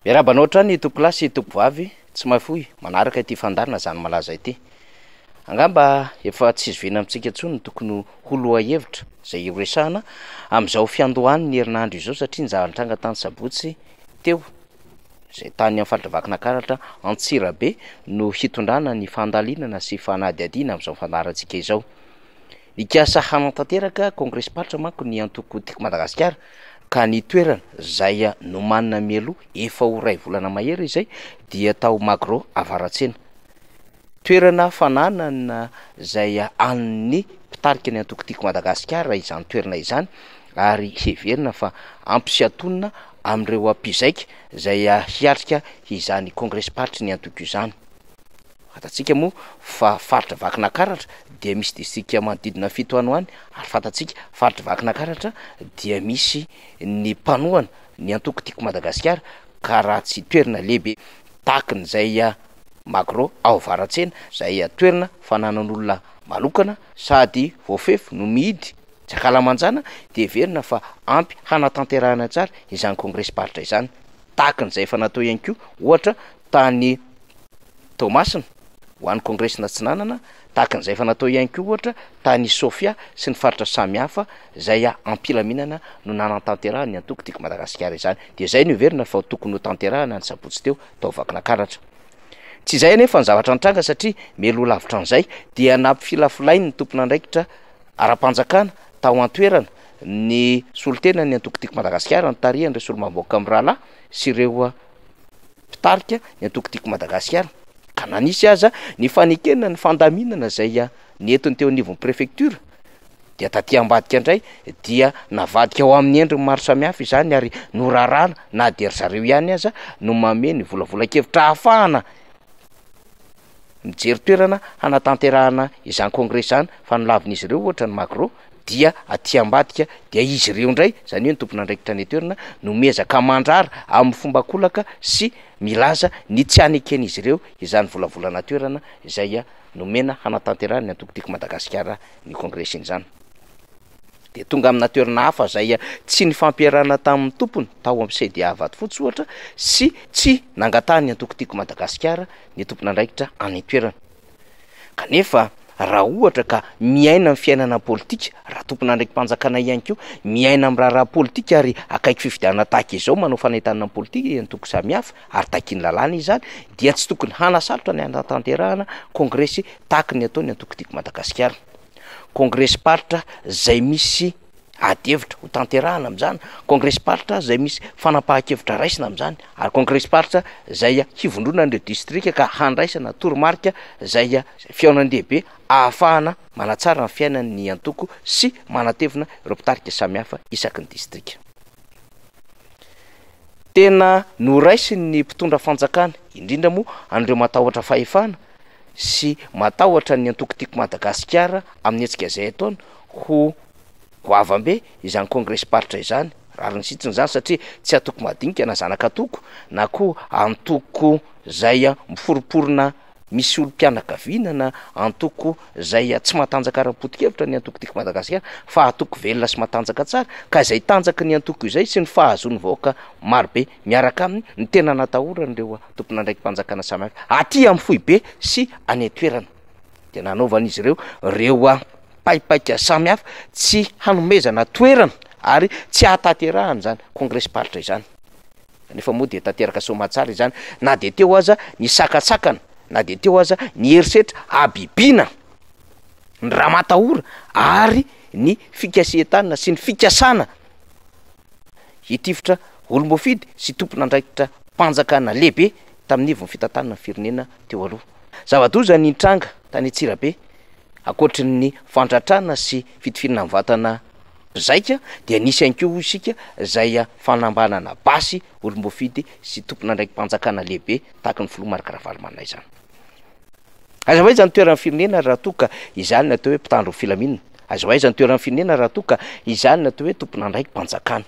Miarabanao trany toko lasy toko vavy tsy mafoy manaraka ity fandarina zany malaza ity. Angamba efa tsy zovena amintsika intsony tokony holoa hevitra zay iresahana amin'izao fiandohany ny herinandro izao satria nizahan-tranga tany sabotsy teo zay tany amin'ny faldavakina karatra Antsirabe no hitondrana ny fandalinana sy fanadihadiana amin'izao fandarantsika izao. Nikasa hanatanteraka kongresy-paritra manko ny antoko tiako Madagasikara ka ny toerana zay no manana mialoha efa ho ray volana mahery izay dia tao Magro Avaratsena. Toerana fananana zay an'ny mpitarika ny antoko tiako Madagasikara izany toerana izany ary heverina fa ampisiatonina amin'ireo mpizaika zay hiatrika izany kongresy-paritra ny antoko izany. Fantatsika moa fa faritra vakina karatra dia misy distrika manodidina 7 ano any ary fantatsika faritra vakina karatra dia misy ny mpanohana ny antoko tiako Madagasikara ka raha tsy toerana lehibe tahakan'izay Magro Avaratsena zay toerana fananan'olona malokana sady voafefy no mihidy tsy akalamanjana de verina fa ampy hanatanterahana tsara izany kongresy-paritra izany tahakan'izay efa natao ihany koa ohatra tany Tomasina ho an'ny kongresina tsinanana tahakan'izay efa natao ihany koa ohatra tany Sofia sy ny faritra samihafa zay ampilaminana no nanantanterahana ny antoko tiako Madagasikara izany de zay no verina fa tokony ho tanterahana ny sabotsy teo tao vakina karatra. Tsy izay anefa ny zavatra nitranga satria melo lavitra an'izay dia nampifilafolainy ny tompon'andraikitra ara-panjakana tao an-toerana ny solotena ny antoko tiako Madagasikara ny tarihany ireo solomaboaka amin'ny rahalahy sy ireo mpitarika ny antoko tiako Madagasikara ka nanisy aza ny fanekenana ny fandaminana zay nientiny teo anivon'ny prefecture dia taty ambadika indray dia navadika ao amin'ny endriny maro samihafa izany ary norarana na de ry zareo ihany aza no mameny volavolan-kevitra ahafahana mijery toerana hanatanterahana izany kongresy zany fa nilavin'izy ireo ohatra ny Magro dia aty ambadika dia izy ireo indray zany hoe ny tompon'andraikitra ny toerana no miezaka mandrara amin'ny fomba kolaka sy milaza ny tsy haneken'izy ireo izany volavolana toerana izay nomena hanatanterahana ny antoko tiako Madagasikara ny kongresy izany. De tonga amina toerana hafa zay tsy ny fampiarana tamin'ny tompony tao amin'ny CDA Vatofotsy ohatra sy tsy nangatahany antoko tiako Madagasikara ny tompon'andraikitra any toerana. Kanefa raha ohatra ka miaina amin'ny fiainana politika raha tompon'andraiki-panjakana ihany koa miaina amin'ny raharaha politika ary akaiky fifidianana tahaka izao manao fanentanana politika antoko samihafa ary takiany lalàna izany dia tsy tokony hanasalotra ny hanatanterahana kongresy tahaka ny ataony antoko tiako Madagasikara. Kongresy-paritra zay misy adevitra ho tanterahana amin'izany, kongresy-paritra zay misy fanapahan-kevitra raisina amin'izany ary kongresy-paritra zay hivondrona an'ireo distrika ka handraisana toromarika zay fiaonandehibe ahafahana manatsara ny fiainan'ny antoko sy manatevina ireo mpitarika samihafa isaky ny distrika. Tena noraisiny ny mpitondra fanjakana indrindra moa an'ireo matahotra fahefana sy matahotra ny antoko tiako Madagasikara amin'ny hetsika izay ataony ho goavambe izany kongresy-paritra izany rariny sitsiny izany satria tsy atoko madinika na zanaka atoko na koa antoko zay miforoporona misy olom-pianakaviana na antoko zay tsy matanjaka ara-potikevitra ny antoko tiako Madagasikara fa atoko velona sy matanjaka tsara ka izay tanjaka ny antoko izay sy ny fahazon'ny vahoaka marobe miaraka aminy ny tena natahorany ireo tompon'andraiki-panjakana samihafa aty amin'ny foibe sy any toerana de nanaovan'izy ireo paipaika samihafa tsy hanomezana toerana ary tsy hahatanterahana zany kongresy-paritra izany. Nefa moa de tanteraka somatsara izany na de teo aza ny sakatsakana na de teo aza ny herisetra abibina ny raha matahora ary ny fikasihan-tanana sy ny fikasana hitifitra olomofidy sy tompon'andraikitra mpanjakana lehibe tamin'ny ivon'ny fitantanana firenena teo aloha. Zava-doza ny tranga tany Antsirabe akoatry ny fandratrana sy fitifinana vatana mpizaika dia nisy ihany koa isika zay fanambanana basy olomofidy sy tompon'andraiki-panjakana lehibe tahaka ny filoha Marc Ravalomanana izany. Aza vai zany toeran'ny firenena raha toka izany natao hoe mpitandro ny filaminana, aza vai zany toeran'ny firenena raha toka izany natao hoe tompon'andraiki-panjakana.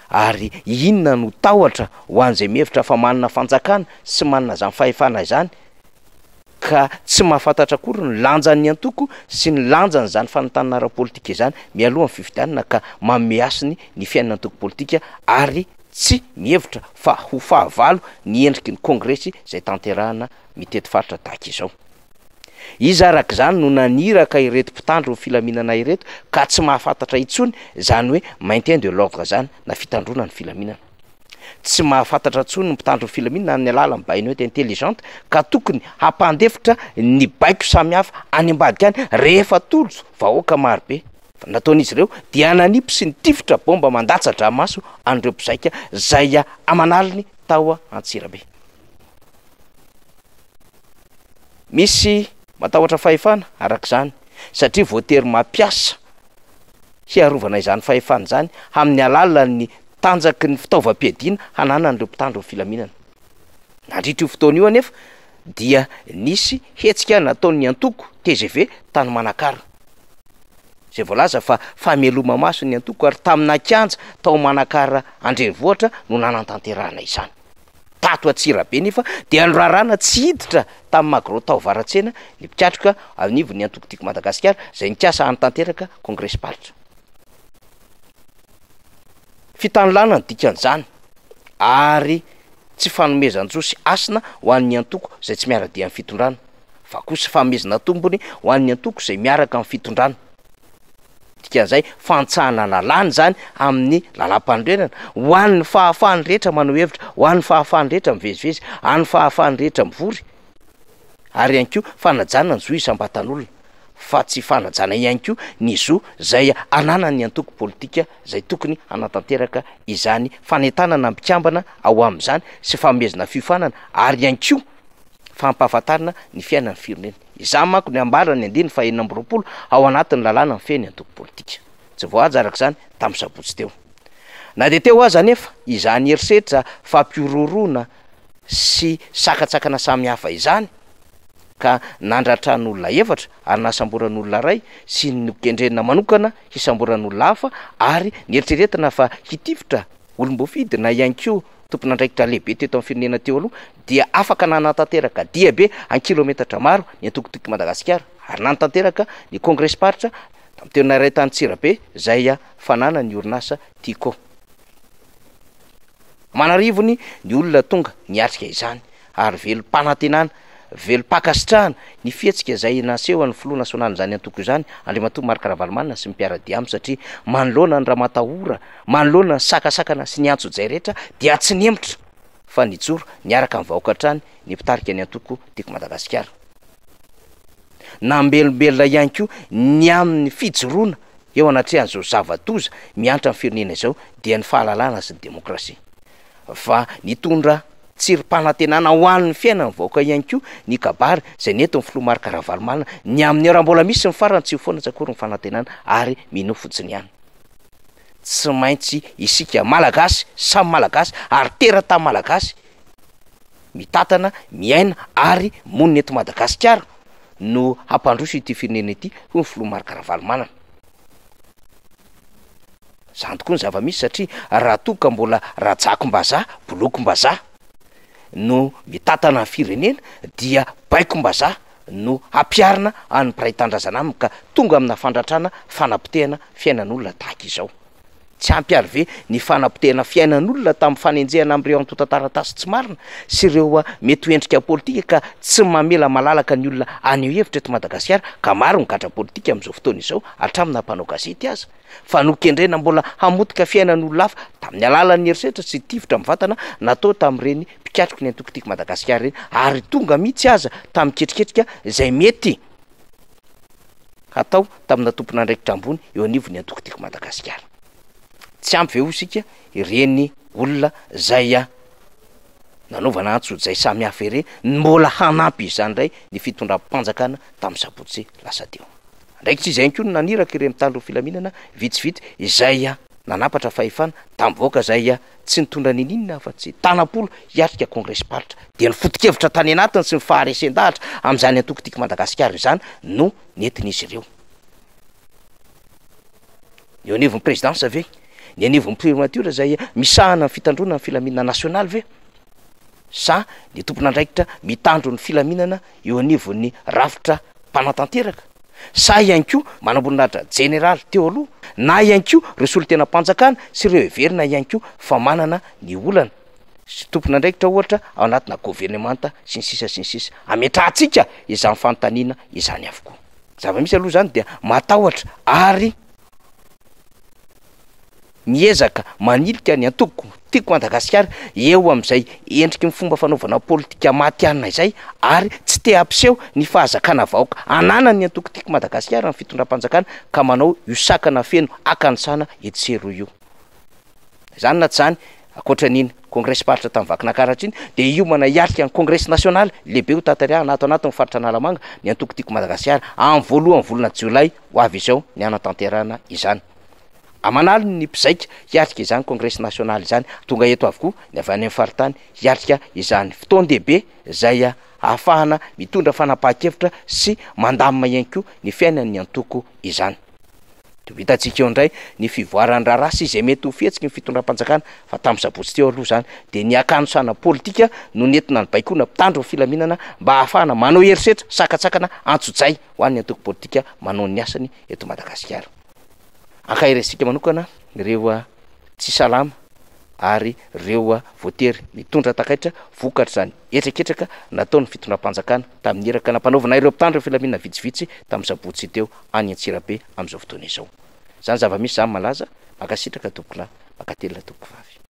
Ary inona no tahotra ho an'izay mihevitra fa manana fanjakana sy manana zany fahefana izany ka tsy mahafantatra akory ny lanjan'ny antoko sy ny lanjany zany fanantanana ara-politika izany mialohan'ny fifidianana ka mameasiny ny fiainana antoko politika ary tsy mihevitra fa ho fahavalo ny endriky ny kongresy zay tanterahana mitety faritra tahaka izao. Izy arak'izany no naniraka ireto mpitandro ny filaminana ireto ka tsy mahafantatra intsony zany hoe maintien de l'ordre zany na fitandrona ny filaminana. Tsy mahafantatra intsony ny mpitandro ny filaminana amin'ny alalan'ny bainoety intelligente ka tokony hampandefitra ny baiko samihafa any ambadika any rehefa toloso vahoaka marobe. Nataon'izy ireo dia nanipy sy nitifitra bomba mandatsa-dranomaso an'ireo mpizaika zay amanaliny tao Antsirabe. Misy matahotra fahefana arak'izany satria voatery mampiasa hiarovana izany fahefana zany amin'ny alalan'ny tanjaky ny fitaovam-piadiana hanana an'ireo mpitandro ny filaminana. Nandritra io fotoana io anefa dia nisy hetsika nataon'ny antoko TGV tany Manakara. Zay voalaza fa fameloma maso ny antoko ary tamina kianja tao Manakara Andrenivohitra no nanantanterahana izany. Tato Antsirabe nefa dia norarana tsy hiditra tamin'ny magro tao varatsena ny mpikatroka anivon'ny antoko tiako Madagasikara zay nikasa hanitanteraka kongresy paritra. Fitanilana ny dikan'izany ary tsy fanomezan-josy asina ho an'ny antoko zay tsy miara-dia amin'ny fitondrana fa kosa fanomezana tombony ho an'ny antoko zay miaraka amin'ny fitondrana. Dikan'izay fantsahana lalàny zany amin'ny lalam-pandrenana ho an'ny fahafahany rehetra manao hevitra, ho an'ny fahafahany rehetra mivezivezy, an'ny fahafahany rehetra mivory, ary ihany koa fanajana ny zo isam-batan'olona fa tsy fanajana ihany koa ny zo zay ananany antoko politika zay tokony hanatanteraka izany fanentanana mpikambana ao amin'izany sy fanomezana fiofanana ary ihany koa fampahafantarana ny fiainan'ny firenena. Izany manko ny ambarany andiny fa 4 ao anatin'ny lalàna ny feny antoko politika. Tsy voaja arak'izany tamin'ny sabotsy teo. Na de teo aza nefa izany herisetra fampiororona sy sakatsakana samihafa izany ka nandratran'olona efatra ary nasamboran'olona ray sy nokendrenina manokana hisamboran'olona hafa ary nieritreretina fa hitifitra olom-boafidy na ihany koa tompon'andraikitra lehibe teto amin'ny firenena teo aloha dia afaka nanantanteraka dia be an kilometatra maro ny antokotiko Madagasikara ary nanantanteraka ny kongresy paritra tamin'ny tena iray tany Antsirabe zay fanana ny orinasa Tico. Manarivony ny olona tonga niatrika izany ary velom-panantenana velom-pakasitrahana ny fihetsika zay naseho ny filoha nasional zany antoko izany Andriamatoa Marc Ravalomanana sy mipiara-dia aminy satria manoloana ny Ramatahora, manoloana ny sakasakana sy ny antso-jay rehetra dia tsy niemotra fa nijoro niaraka amin'ny vahoaka hatrany ny mpitarika ny antoko tiako Madagasikara. Nambelombelona ihany koa ny amin'ny fijoroana eo anatrehan'izao zava-doza miantra amin'ny firenena izao dia ny fahalalana sy ny demokrasia. Fa nitondra tsirom-panantenana ho an'ny fiainany vahoaka ihany koa ny kabary zay neto ny filoha Marc Ravalomanana ny amin'ny ora mbola misy ny farany tsy ho foana tsakory ny fanantenana ary mino fotsiny ihany. Tsy maintsy isika malagasy samy malagasy ary tera-tany malagasy mitatana miaina ary monina eto Madagasikara no hampandroso ity firenena ity ho ny filoha Marc Ravalomanana. Zany tokoa ny zava-misy satria raha toka mbola rajakom-bazaha bolokom-bazaha no mitatana ny firenena dia baikom-bazaha no ampiarina an'ny mpiray tandrazana aminy ka tonga amina fandratrana fanapotehana fiainan'olona tahaka izao. Tsy ampiary ve ny fanapotehana fiainan'olona tamin'ny fanenjehana amin'ireo antota-taratasy tsy marina sy ireo mety endrika politika ka tsy mamela malalaka ny olona aneo hevitra eto Madagasikara ka maro ny gadra politika amin'izao fotoana izao atramina mpanao gazety aza fa nokendrena mbola hamotika fiainan'olona hafa tamin'ny alalan'ny herisetra sy tifitra mivatana natao tamin'ireny mpikatroko ny antokotiko Madagasikara reny ary tonga mihitsy aza tamin'ny ketriketrika zay mety atao tamina tompon'andraikitra ambony eo anivon'ny antokotiko Madagasikara. Tsy ampy ve isika ireny olona zay nanaovana antso zay samy hafa ireny mbola hanampy izany ndray ny fitondram-panjakana tamin'ny sabotsy lasa teo. Ndraikitra izay koa no naniraka ireny mitandro filaminana vitsivitsy izay nanapatra fahefana tamin'ny voaka zay tsy nitondra ninina fa tsy tanapolo hiatrika kongresy paritra dia ny foto-kevitra tany anatiny sy ny faharesen-dahatra amin'izany antokotiko Madagasikara izany no nentin'izy ireo. Eo anivon'ny présidence ve ny anivon'ny primature zay misahana ny fitandrona ny filaminana nasionaly ve sa ny tompon'andraikitra mitandro ny filaminana eo anivon'ny rafitra mpanatanteraka sa ihany koa manamboninahitra jeneraly teo aloha na ihany koa reo solo tena mpanjakana sy ireo heverina ihany koa fa manana ny olana sy tompona ndraikitra ohatra ao anatina gouvernemanta sy ny sisa sy ny sisa ametrahantsika izany fanontaniana izany avokoa. Zava-misy aloha zany dia matahotra ary miezaka manilika ny antoko tiako Madagasikara eo am'izay endriky ny fomba fanaovana politika matianina izay ary tsy te hampiseho ny fahazakana vahoaka anana ny antoko tiako Madagasikara ny fitondram-panjakana ka manao io sakana feno akanisana etsero io zany na tsy zany akoatran'iny congrès paritra tamin'ny Vakinankaratra iny de io manahiarika ny congrès national lehibe ho tatariana anatin'ny faritra Analamanga ny antoko tiako Madagasikara amin'ny voalohan'ny volana Jolay ho avy izao ny anatanterana izany. Amanalo ny mpizaika hiarika izany congrès national izany tonga eto avokoa ny avy any amin'ny faritany hiarika izany fotoan-dehibe zay ahafahana mitondra fanapahan-kevitra sy mandamina ihany koa ny fiainan'ny antoko izany. Hitantsika eo indray ny fivoarany raharasy izay mety ho fihetsiky ny fitondram-panjakana fa tamin'ny sabotsy teo aloha zany de ny akanosana politika no nentina ny baikona mpitandro ny filaminana mba ahafahana manao herisetra sakatsakana antsotsay ho an'ny antoko politika manao ny asany eto Madagasikara. Ankahiresika manokana ireo tsy salama ary ireo voatery mitondra takaitra vokatra zany etreketraka nataon'ny fitondram-panjakana tamin'ny eraka nampanaovana ireo mpitandro filaminana vitsivitsy tamin'ny sabotsy teo any Antsirabe am'izao fotoana izao. Zany zava-misy zany malaza makasitraka tompokolahy makatelina tompoko vavy.